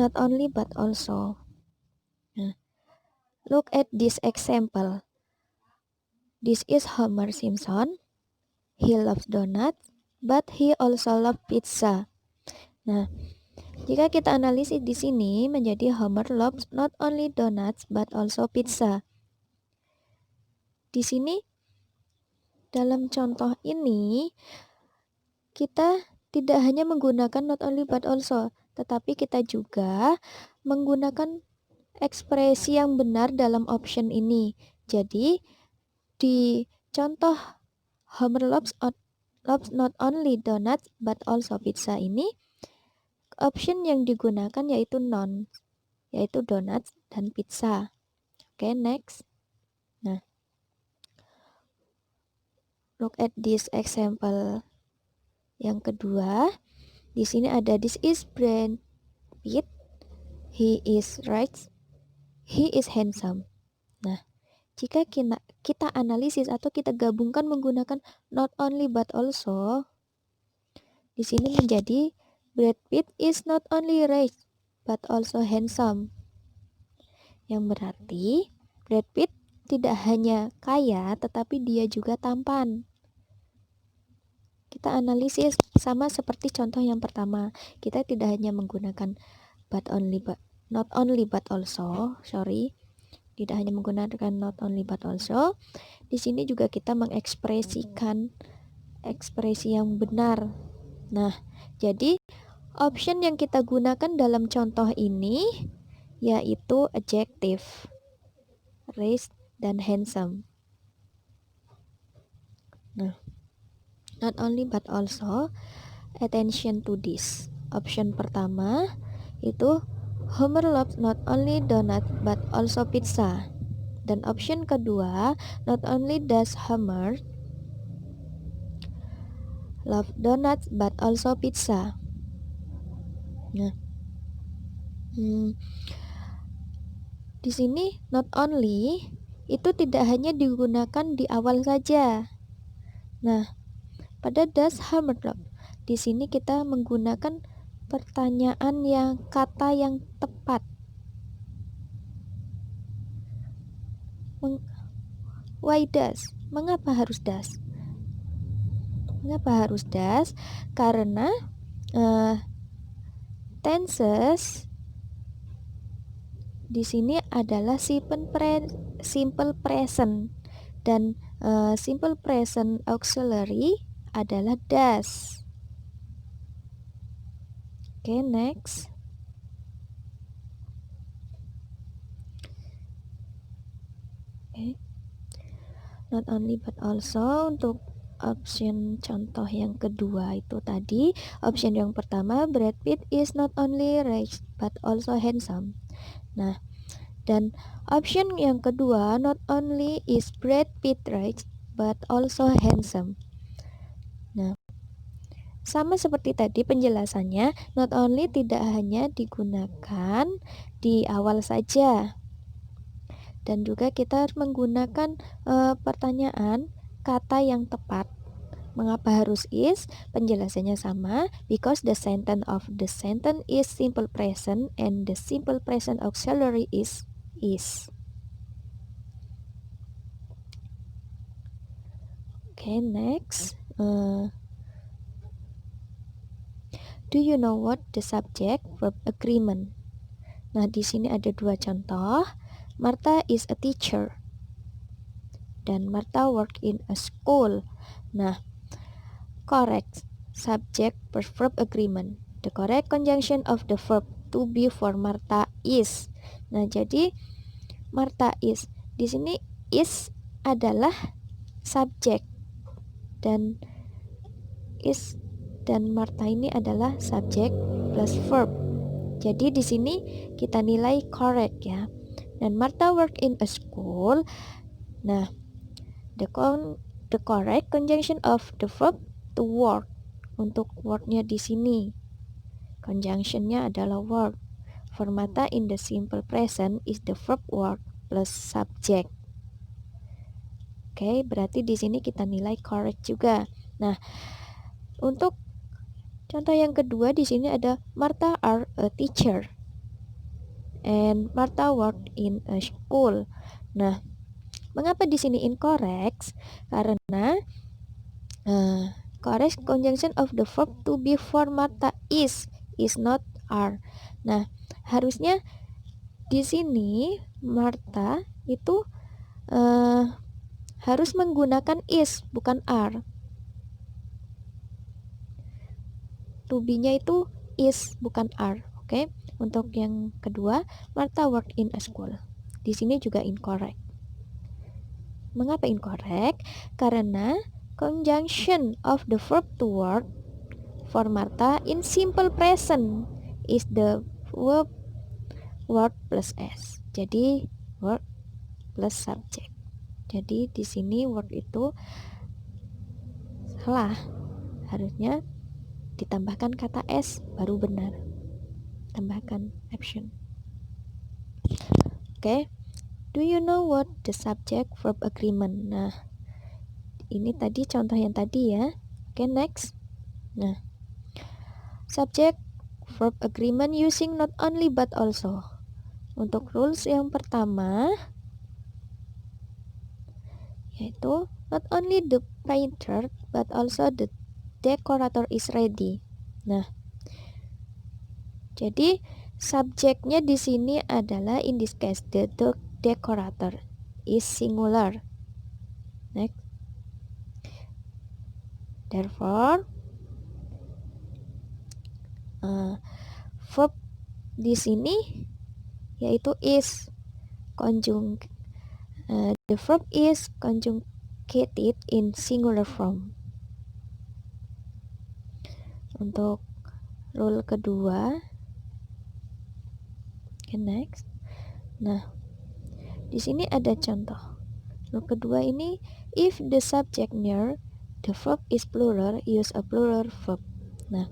not only but also. Nah, look at this example. This is Homer Simpson. He loves donuts, but he also loves pizza. Nah, jika kita analisis di sini menjadi Homer loves not only donuts but also pizza. Di sini dalam contoh ini kita tidak hanya menggunakan not only but also, tetapi kita juga menggunakan ekspresi yang benar dalam option ini. Jadi di contoh Homer loves not only donuts but also pizza ini, option yang digunakan yaitu non, yaitu donuts dan pizza. Oke, next. Nah, look at this example yang kedua. Di sini ada this is Brad Pitt. He is rich. He is handsome. Nah, jika kita analisis atau kita gabungkan menggunakan not only but also, di sini menjadi Brad Pitt is not only rich but also handsome. Yang berarti Brad Pitt tidak hanya kaya tetapi dia juga tampan. Kita analisis sama seperti contoh yang pertama. Kita tidak hanya menggunakan not only but also, tidak hanya menggunakan not only but also. Di sini juga kita mengekspresikan ekspresi yang benar. Nah, jadi option yang kita gunakan dalam contoh ini yaitu adjective, rich dan handsome. Nah, not only but also, attention to this. Option pertama itu Homer loves not only donut but also pizza. Dan option kedua, not only does Homer love donuts but also pizza. Nah, di sini not only itu tidak hanya digunakan di awal saja. Nah, pada does Homer love, di sini kita menggunakan pertanyaan yang kata yang tepat. Why does? Mengapa harus does? Mengapa harus does? Karena tenses di sini adalah simple present dan simple present auxiliary adalah does. Oke, next. Not only but also untuk option contoh yang kedua itu tadi. Option yang pertama, Brad Pitt is not only rich but also handsome. Nah, dan option yang kedua, not only is Brad Pitt rich but also handsome. Nah, sama seperti tadi penjelasannya, not only tidak hanya digunakan di awal saja, dan juga kita harus menggunakan pertanyaan kata yang tepat. Mengapa harus is? Penjelasannya sama, because the sentence of the sentence is simple present and the simple present auxiliary is. Okay, next. Do you know what the subject verb agreement? Nah, di sini ada dua contoh. Martha is a teacher dan Martha work in a school. Nah, correct subject verb agreement. The correct conjunction of the verb to be for Martha is. Nah, jadi Martha is di sini is adalah subjek dan is dan Martha ini adalah subjek plus verb. Jadi di sini kita nilai correct ya. Dan Martha work in a school. Nah, the correct conjunction of the verb to work. Untuk wordnya di sini conjunctionnya adalah work. For Martha in the simple present is the verb work plus subject. Oke, berarti di sini kita nilai correct juga. Nah, untuk contoh yang kedua di sini ada Martha are a teacher. and Martha worked in a school. Nah, mengapa di sini incorrect? Karena correct conjunction of the verb to be for Martha is not are. Nah, harusnya di sini Martha itu harus menggunakan is bukan are. To be-nya itu is bukan are. Oke. Untuk yang kedua, Martha worked in a school. Di sini juga incorrect. Mengapa incorrect? Karena conjunction of the verb to work for Martha in simple present is the verb work plus s. Jadi work plus subject. Jadi di sini work itu salah. Harusnya ditambahkan kata s baru benar. Tambahkan action. Oke. Do you know what the subject verb agreement? Nah, ini tadi contoh yang tadi ya. Oke, next. Nah, subject verb agreement using not only but also. Untuk rules yang pertama yaitu not only the painter but also the decorator is ready. Nah, jadi subjeknya di sini adalah in this case the decorator is singular. Next. Therefore, verb di sini yaitu is the verb is conjugated in singular form. Untuk rule kedua, next. Nah, di sini ada contoh. Rule kedua ini, if the subject near the verb is plural, use a plural verb. Nah,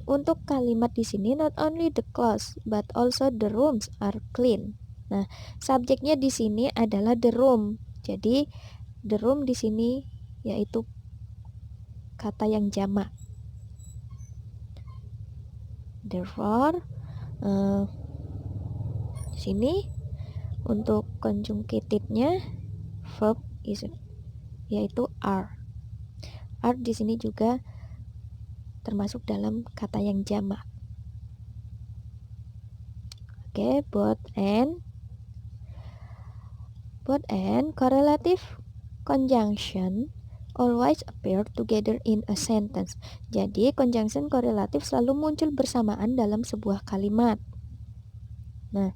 untuk kalimat di sini not only the clothes but also the rooms are clean. Nah, subjeknya di sini adalah the room. Jadi the room di sini yaitu kata yang jamak. Therefore, di sini untuk conjugatednya verb is yaitu are. Are di sini juga termasuk dalam kata yang jamak. Oke, both and correlative conjunction always appear together in a sentence. Jadi conjunction korelatif selalu muncul bersamaan dalam sebuah kalimat. Nah,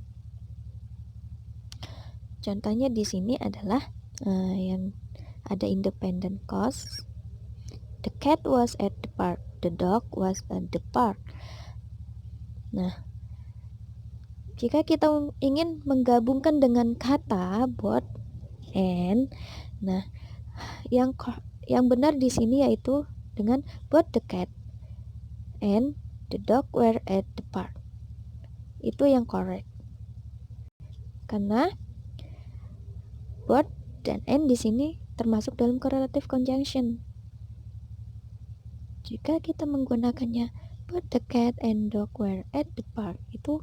contohnya di sini adalah yang ada independent cause. The cat was at the park. The dog was at the park. Nah, jika kita ingin menggabungkan dengan kata both and, nah, yang benar di sini yaitu dengan both the cat and the dog were at the park. Itu yang correct. Karena both dan and di sini termasuk dalam correlative conjunction. Jika kita menggunakannya both the cat and dog were at the park, itu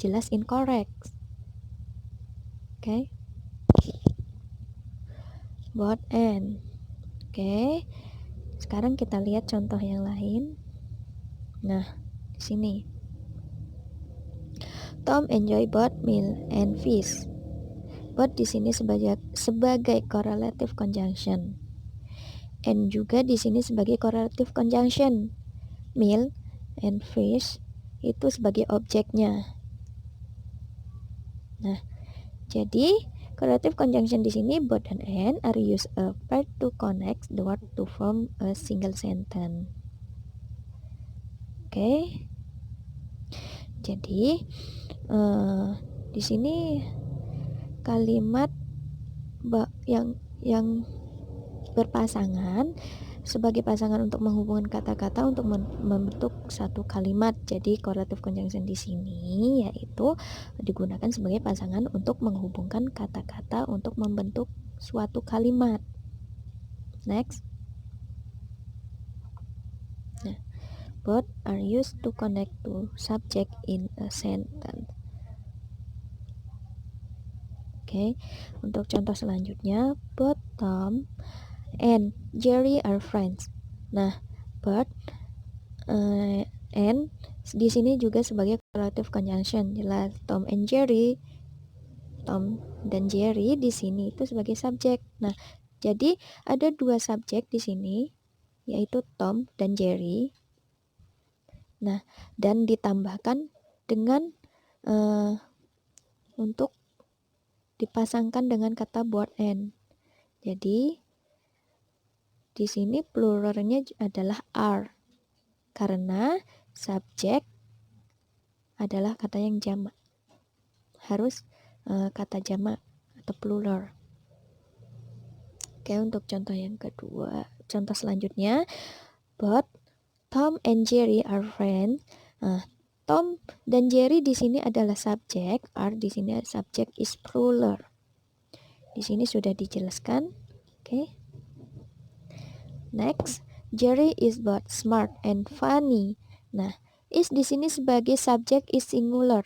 jelas incorrect. Oke. Both and. Oke. Sekarang kita lihat contoh yang lain. Nah, di sini. Tom enjoy both meal and fish. Both di sini sebagai correlative conjunction. And juga di sini sebagai correlative conjunction. Meal and fish itu sebagai objeknya. Nah, jadi correlative conjunction di sini both dan and are used a pair to connect the word to form a single sentence. Oke. Jadi di sini kalimat yang berpasangan sebagai pasangan untuk menghubungkan kata-kata untuk membentuk satu kalimat. Jadi correlative conjunction di sini yaitu digunakan sebagai pasangan untuk menghubungkan kata-kata untuk membentuk suatu kalimat. Next. Nah, both are used to connect to subject in a sentence. Oke, untuk contoh selanjutnya, both Tom and Jerry are friends. Nah, both and di sini juga sebagai correlative conjunction. Jelas Tom and Jerry, Tom dan Jerry di sini itu sebagai subjek. Nah, jadi ada dua subjek di sini, yaitu Tom dan Jerry. Nah, dan ditambahkan dengan untuk dipasangkan dengan kata both and. Jadi di sini pluralnya adalah are karena subjek adalah kata yang jamak. Harus kata jamak atau plural. Oke, untuk contoh yang kedua, contoh selanjutnya, both Tom and Jerry are friends. Tom dan Jerry di sini adalah subjek, are di sini subjek is plural. Di sini sudah dijelaskan. Oke. Next, Jerry is both smart and funny. Nah, is di sini sebagai subjek is singular.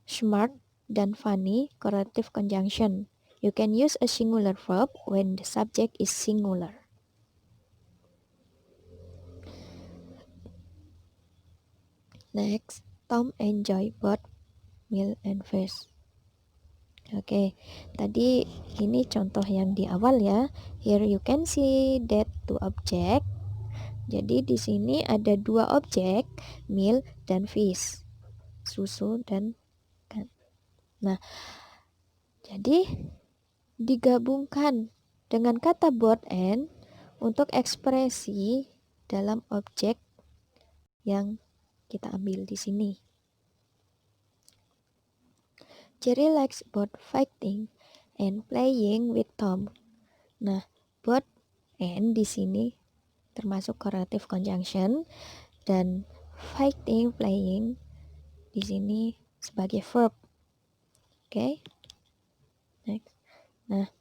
Smart dan funny correlative conjunction. You can use a singular verb when the subject is singular. Next, Tom enjoy both meal and fish. Oke, tadi ini contoh yang di awal ya. Here you can see that two object. Jadi di sini ada dua objek, meal dan fish, susu dan ikan. Nah, jadi digabungkan dengan kata both and untuk ekspresi dalam objek yang kita ambil di sini. Jerry likes both fighting and playing with Tom. Nah, both and di sini termasuk correlative conjunction dan fighting, playing di sini sebagai verb. Oke. Next. Nah,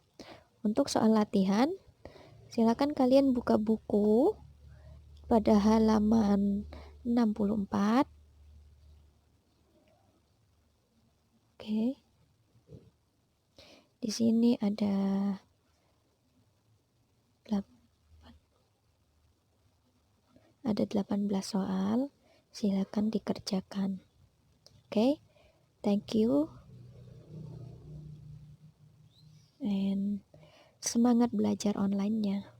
untuk soal latihan, silakan kalian buka buku pada halaman 64. Oke. Di sini ada 18 soal. Silakan dikerjakan. Oke. Thank you. And semangat belajar online-nya.